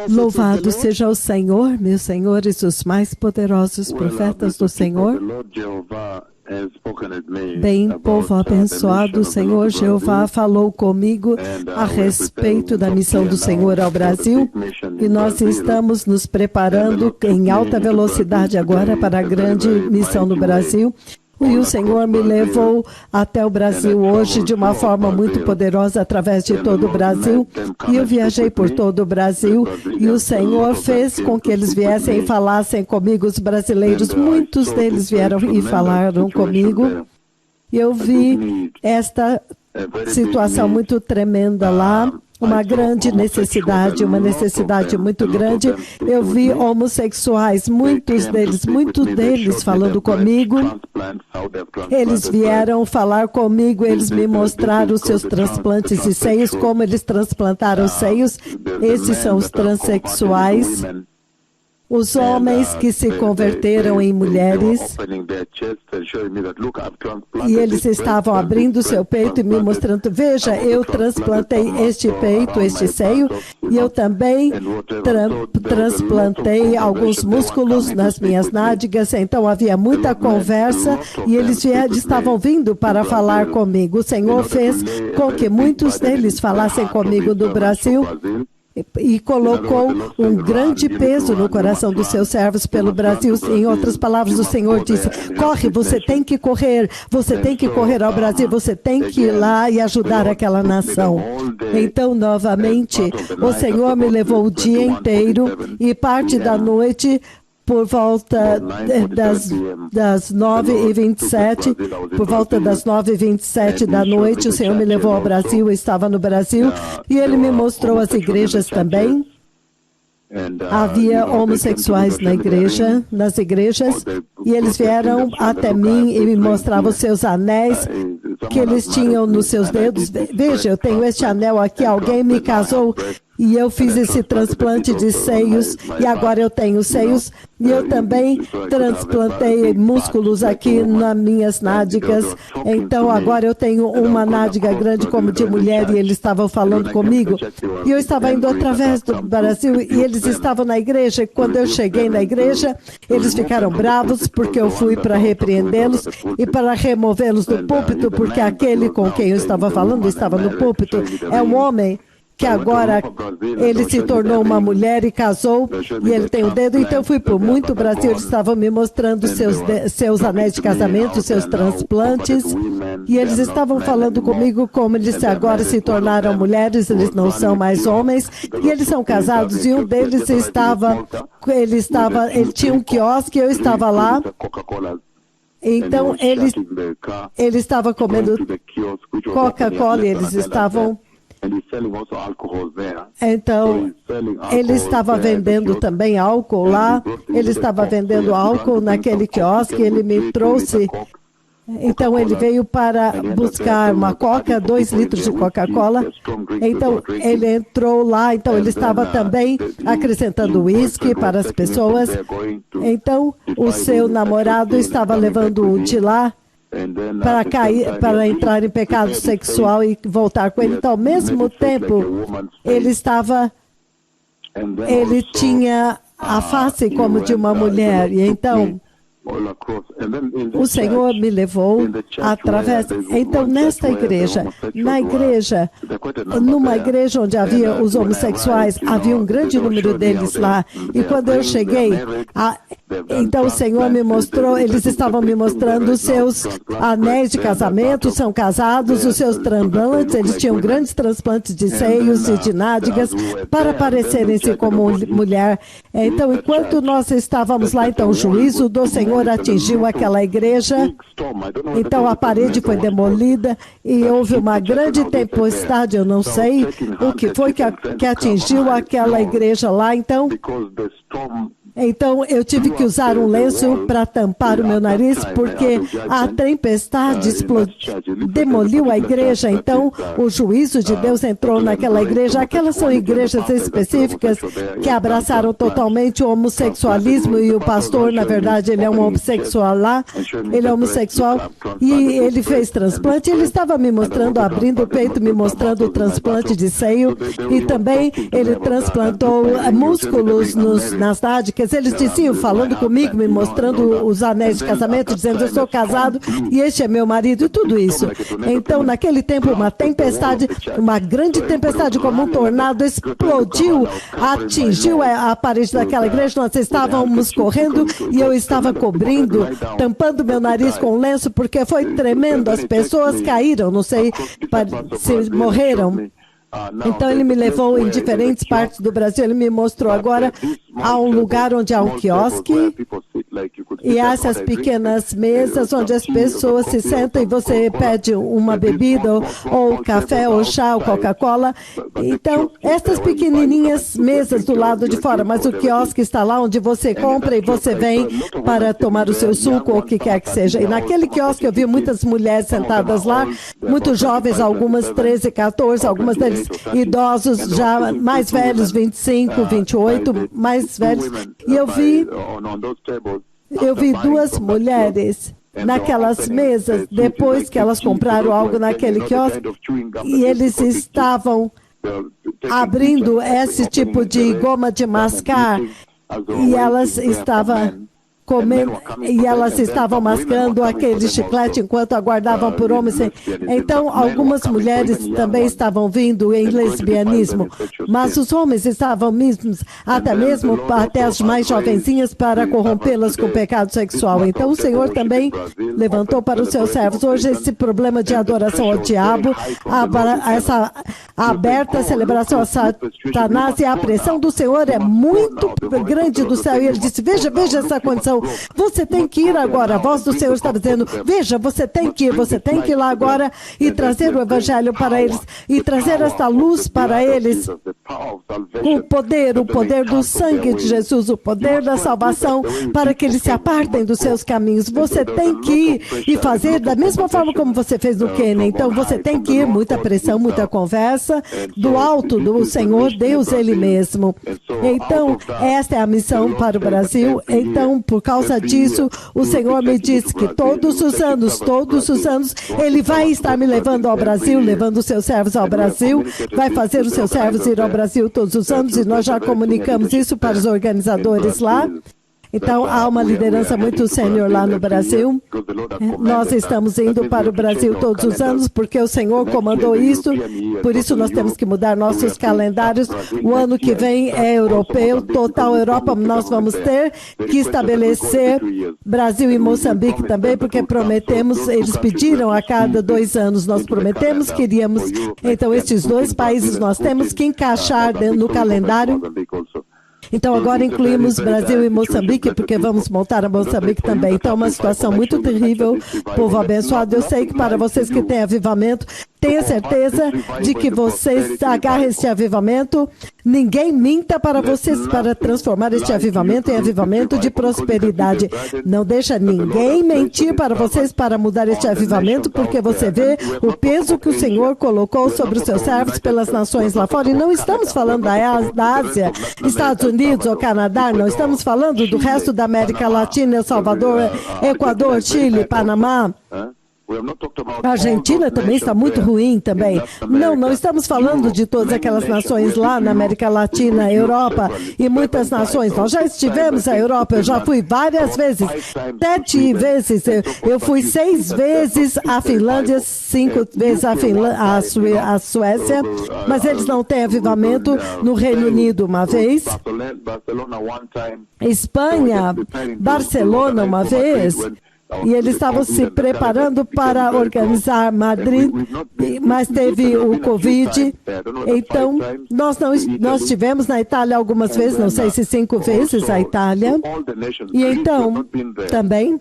Louvado seja o Senhor, meus senhores, os mais poderosos profetas do Senhor. Bem, povo abençoado, o Senhor Jeová falou comigo a respeito da missão do Senhor ao Brasil e nós estamos nos preparando em alta velocidade agora para a grande missão no Brasil. E o Senhor me levou até o Brasil hoje de uma forma muito poderosa através de todo o Brasil. E eu viajei por todo o Brasil e o Senhor fez com que eles viessem e falassem comigo, os brasileiros. Muitos deles vieram e falaram comigo. E eu vi esta situação muito tremenda lá. Uma grande necessidade, uma necessidade muito grande. Eu vi homossexuais, muitos deles falando comigo. Eles vieram falar comigo, eles me mostraram os seus transplantes de seios, como eles transplantaram os seios. Esses são os transexuais. Os homens que se converteram em mulheres, e eles estavam abrindo seu peito e me mostrando, veja, eu transplantei este peito, este seio, e eu também transplantei alguns músculos nas minhas nádegas, então havia muita conversa, e eles estavam vindo para falar comigo. O Senhor fez com que muitos deles falassem comigo do Brasil, e colocou um grande peso no coração dos seus servos pelo Brasil. Em outras palavras, o Senhor disse, corre, você tem que correr ao Brasil, você tem que ir lá e ajudar aquela nação. Então, novamente, o Senhor me levou o dia inteiro e parte da noite, por volta das 9h27, por volta das 9h27 da noite, o Senhor me levou ao Brasil, eu estava no Brasil, e Ele me mostrou as igrejas também. Havia homossexuais nas igrejas, e eles vieram até mim e me mostravam os seus anéis que eles tinham nos seus dedos. Veja, eu tenho este anel aqui, alguém me casou e eu fiz esse transplante de seios e agora eu tenho seios e eu também transplantei músculos aqui nas minhas nádegas. Então agora eu tenho uma nádega grande como de mulher e eles estavam falando comigo. E eu estava indo através do Brasil e eles estavam na igreja. E quando eu cheguei na igreja, eles ficaram bravos porque eu fui para repreendê-los e para removê-los do púlpito, porque aquele com quem eu estava falando estava no púlpito. É um homem que agora ele se tornou uma mulher e casou, e ele tem o dedo. Então eu fui por muito Brasil, eles estavam me mostrando seus anéis de casamento, seus transplantes, e eles estavam falando comigo como eles agora se tornaram mulheres, eles não são mais homens, e eles são casados, e um deles ele tinha um quiosque, eu estava lá. Então ele estava comendo Coca-Cola, e eles estavam... Então, ele estava vendendo também álcool lá, ele estava vendendo álcool naquele quiosque, ele me trouxe. Então, ele veio para buscar uma Coca, 2 litros de Coca-Cola. Então, ele entrou lá, então ele estava também acrescentando uísque para as pessoas. Então, o seu namorado estava levando de lá para entrar em pecado sexual e voltar com ele. Então, ao mesmo tempo, ele tinha a face como de uma mulher. E então, o Senhor me levou através... Então, numa igreja onde havia os homossexuais, havia um grande número deles lá. E quando eu cheguei, então o Senhor me mostrou, eles estavam me mostrando os seus anéis de casamento, são casados, os seus transplantes, eles tinham grandes transplantes de seios e de nádegas para parecerem-se como mulher. Então, enquanto nós estávamos lá, então o juízo do Senhor atingiu aquela igreja, então a parede foi demolida e houve uma grande tempestade, eu não sei o que foi que atingiu aquela igreja lá, então Então eu tive que usar um lenço para tampar o meu nariz, porque a tempestade demoliu a igreja. Então o juízo de Deus entrou naquela igreja. Aquelas são igrejas específicas que abraçaram totalmente o homossexualismo, e o pastor, na verdade, ele é um homossexual lá, ele é homossexual, e ele fez transplante. Ele estava me mostrando, abrindo o peito, me mostrando o transplante de seio, e também ele transplantou músculos nas nádegas. Eles diziam, falando comigo, me mostrando os anéis de casamento, dizendo, eu sou casado e este é meu marido, e tudo isso. Então, naquele tempo, uma tempestade, uma grande tempestade como um tornado, explodiu, atingiu a parede daquela igreja. Nós estávamos correndo e eu estava cobrindo, tampando meu nariz com lenço, porque foi tremendo. As pessoas caíram, não sei se morreram. Então ele me levou em diferentes partes do Brasil. Ele me mostrou agora há um lugar onde há um quiosque e há essas pequenas mesas onde as pessoas se sentam e você pede uma bebida ou café ou chá ou Coca-Cola. Então essas pequenininhas mesas do lado de fora, mas o quiosque está lá onde você compra e você vem para tomar o seu suco ou o que quer que seja. E naquele quiosque eu vi muitas mulheres sentadas lá, muito jovens, algumas 13, 14, algumas deles idosos, já mais velhos, 25, 28, mais velhos. E eu vi duas mulheres naquelas mesas, depois que elas compraram algo naquele quiosque, e eles estavam abrindo esse tipo de goma de mascar, e elas estavam comendo, e elas estavam mascando aquele chiclete enquanto aguardavam por homens. Então, algumas mulheres também estavam vindo em lesbianismo, mas os homens estavam mesmos, até as mais jovenzinhas, para corrompê-las com o pecado sexual. Então, o Senhor também levantou para os seus servos hoje esse problema de adoração ao diabo, essa aberta celebração a Satanás, e a pressão do Senhor é muito grande do céu. E ele disse, veja essa condição. Você tem que ir agora. A voz do Senhor está dizendo, veja, você tem que ir lá agora e trazer o evangelho para eles, e trazer esta luz para eles, o poder do sangue de Jesus, o poder da salvação, para que eles se apartem dos seus caminhos. Você tem que ir e fazer da mesma forma como você fez no Quênia. Então você tem que ir, muita pressão, muita conversa, do alto do Senhor, Deus Ele mesmo. Então, esta é a missão para o Brasil. Então, por causa disso, o Senhor me disse que todos os anos, Ele vai estar me levando ao Brasil, levando os seus servos ao Brasil, vai fazer os seus servos ir ao Brasil todos os anos, e nós já comunicamos isso para os organizadores lá. Então, há uma liderança muito sênior lá no Brasil. Nós estamos indo para o Brasil todos os anos, porque o Senhor comandou isso. Por isso, nós temos que mudar nossos calendários. O ano que vem é europeu, total Europa. Nós vamos ter que estabelecer Brasil e Moçambique também, porque prometemos, eles pediram a cada 2 anos, nós prometemos que iríamos. Então, estes 2 países nós temos que encaixar no calendário. Então, agora incluímos Brasil e Moçambique, porque vamos montar a Moçambique também. Então, é uma situação muito terrível, povo abençoado. Eu sei que para vocês que têm avivamento, tenha certeza de que vocês agarrem este avivamento. Ninguém minta para vocês para transformar este avivamento em avivamento de prosperidade. Não deixa ninguém mentir para vocês para mudar este avivamento, porque você vê o peso que o Senhor colocou sobre os seus servos pelas nações lá fora. E não estamos falando da Ásia, Estados Unidos ou Canadá, não estamos falando do resto da América Latina, El Salvador, Equador, Chile, Panamá. A Argentina também está muito ruim também. Não estamos falando de todas aquelas nações lá na América Latina, Europa e muitas nações. Nós já estivemos na Europa, eu já fui várias vezes, 7 vezes. Eu fui 6 vezes à Finlândia, 5 vezes à Suécia, mas eles não têm avivamento. No Reino Unido uma vez, Espanha, Barcelona uma vez. E eles estavam se preparando para organizar Madrid, mas teve o Covid. Então, nós estivemos na Itália algumas vezes, não sei se 5 vezes a Itália. E então, também,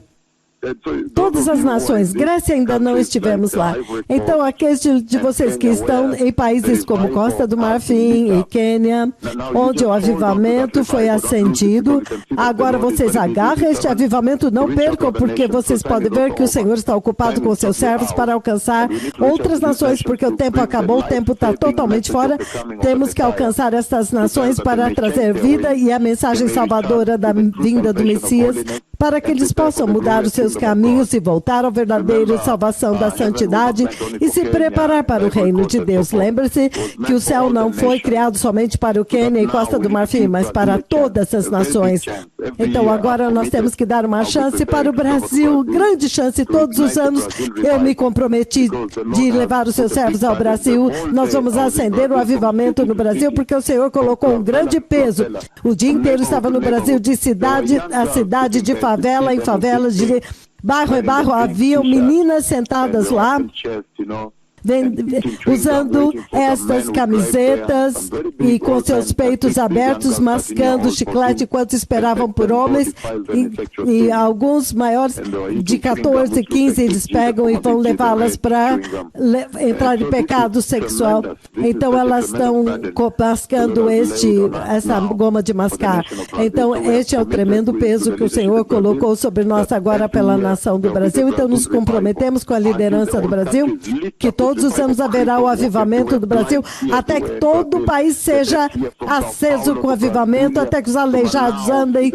Todas as nações. Grécia ainda não estivemos lá. Então, aqueles de vocês que estão em países como Costa do Marfim e Quênia, onde o avivamento foi acendido, agora vocês agarram este avivamento, não percam, porque vocês podem ver que o Senhor está ocupado com seus servos para alcançar outras nações, porque o tempo acabou, o tempo está totalmente fora. Temos que alcançar estas nações para trazer vida e a mensagem salvadora da vinda do Messias, para que eles possam mudar os seus caminhos e voltar ao verdadeiro salvação da santidade e se preparar para o reino de Deus. Lembre-se que o céu não foi criado somente para o Quênia e Costa do Marfim, mas para todas as nações. Então agora nós temos que dar uma chance para o Brasil, grande chance. Todos os anos eu me comprometi de levar os seus servos ao Brasil. Nós vamos acender o avivamento no Brasil, porque o Senhor colocou um grande peso. O dia inteiro estava no Brasil, de cidade a cidade, de favela em favela, de bairro em bairro, haviam meninas sentadas lá, usando estas camisetas e com seus peitos abertos, mascando chiclete enquanto esperavam por homens, e alguns maiores de 14, 15, eles pegam e vão levá-las para entrar em pecado sexual. Então elas estão mascando essa goma de mascar. Então este é o tremendo peso que o Senhor colocou sobre nós agora pela nação do Brasil. Então nos comprometemos com a liderança do Brasil, que todos os anos haverá o avivamento do Brasil, até que todo o país seja aceso com avivamento, até que os aleijados andem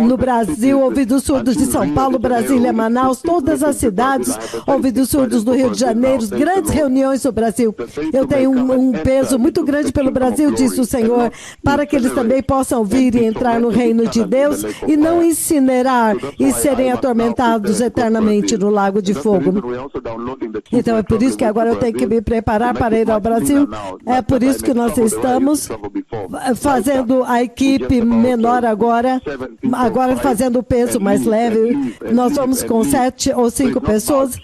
no Brasil, ouvidos surdos de São Paulo, Brasília, Manaus, todas as cidades, ouvidos surdos do Rio de Janeiro, grandes reuniões no Brasil. Eu tenho um peso muito grande pelo Brasil, disse o Senhor, para que eles também possam vir e entrar no reino de Deus e não incinerar e serem atormentados eternamente no lago de fogo. Então é por isso que agora eu tenho que me preparar para ir ao Brasil. É por isso que nós estamos fazendo a equipe menor agora fazendo o peso mais leve. Nós vamos com 7 ou 5 pessoas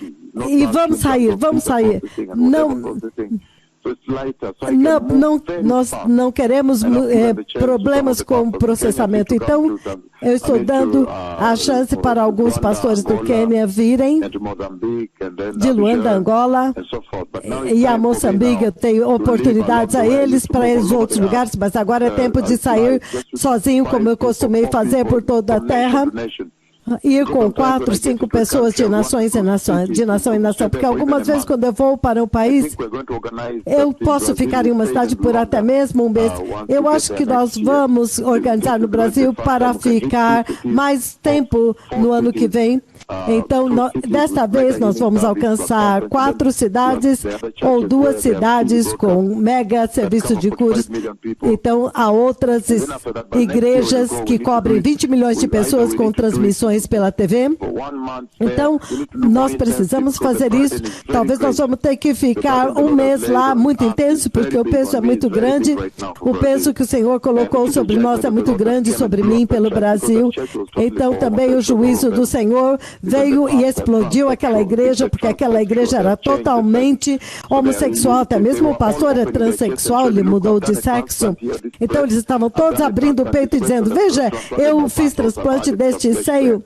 e vamos sair. Nós não queremos problemas com o processamento. Então, eu estou dando a chance para alguns pastores do Quênia virem, de Luanda, Angola, e a Moçambique. Eu tenho oportunidades a eles para os outros lugares, mas agora é tempo de sair sozinho, como eu costumei fazer por toda a terra. Ir com 4, 5 pessoas de nação em nação, porque algumas vezes quando eu vou para um país, eu posso ficar em uma cidade por até mesmo um mês. Eu acho que nós vamos organizar no Brasil para ficar mais tempo no ano que vem. Então, desta vez nós vamos alcançar 4 cidades ou 2 cidades com mega serviço de curas. Então, há outras igrejas que cobrem 20 milhões de pessoas com transmissões pela TV. Então, nós precisamos fazer isso. Talvez nós vamos ter que ficar um mês lá, muito intenso, porque o peso é muito grande. O peso que o Senhor colocou sobre nós é muito grande, sobre mim, pelo Brasil. Então, também o juízo do Senhor veio e explodiu aquela igreja, porque aquela igreja era totalmente homossexual, até mesmo o pastor é transexual, ele mudou de sexo. Então eles estavam todos abrindo o peito e dizendo: veja, eu fiz transplante deste seio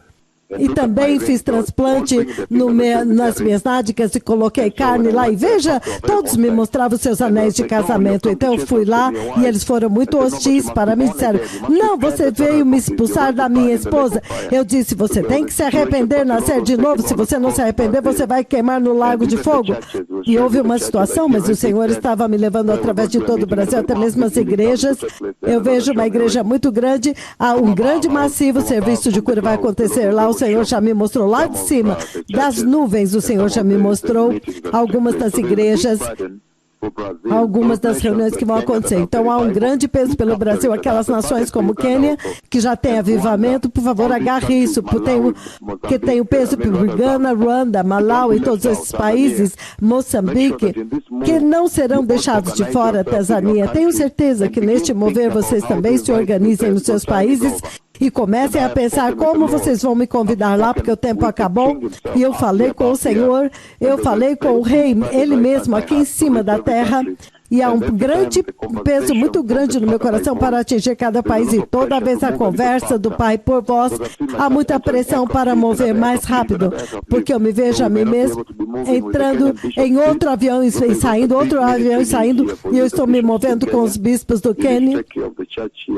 e também fiz transplante nas minhas nádegas e coloquei carne lá. E veja, todos me mostravam seus anéis de casamento. Então eu fui lá e eles foram muito hostis para mim. Disseram: não, você veio me expulsar da minha esposa. Eu disse: você tem que se arrepender, nascer de novo. Se você não se arrepender, você vai queimar no lago de fogo. E houve uma situação, mas o Senhor estava me levando através de todo o Brasil, até mesmo as igrejas. Eu vejo uma igreja muito grande, um grande massivo serviço de cura vai acontecer lá. O Senhor já me mostrou lá de cima, das nuvens, o Senhor já me mostrou algumas das igrejas, algumas das reuniões que vão acontecer. Então há um grande peso pelo Brasil, aquelas nações como Quênia, que já tem avivamento, por favor, agarre isso, que tem o peso por Ghana, Ruanda, Malau e todos esses países, Moçambique, que não serão deixados de fora, Tanzânia. Tenho certeza que neste mover vocês também se organizem nos seus países e comecem a pensar como vocês vão me convidar lá, porque o tempo acabou. E eu falei com o Senhor, eu falei com o Rei, Ele mesmo, aqui em cima da terra, E há um grande peso muito grande no meu coração para atingir cada país. E toda vez a conversa do Pai por vós, há muita pressão para mover mais rápido, porque eu me vejo a mim mesmo entrando em outro avião e saindo, outro avião e saindo, e eu estou me movendo com os bispos do Quênia.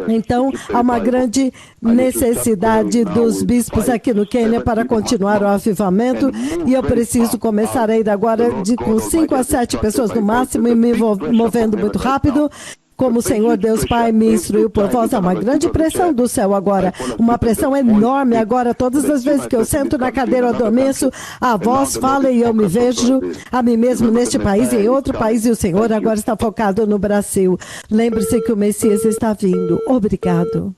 Então, há uma grande necessidade dos bispos aqui no Quênia para continuar o avivamento, e eu preciso começar a ir agora com 5 a 7 pessoas no máximo e me movendo muito rápido. Como o Senhor Deus Pai me instruiu por vós, há uma grande pressão do céu agora, uma pressão enorme agora. Todas as vezes que eu sento na cadeira ou adormeço, a voz fala e eu me vejo a mim mesmo neste país e em outro país, e o Senhor agora está focado no Brasil. Lembre-se que o Messias está vindo. Obrigado.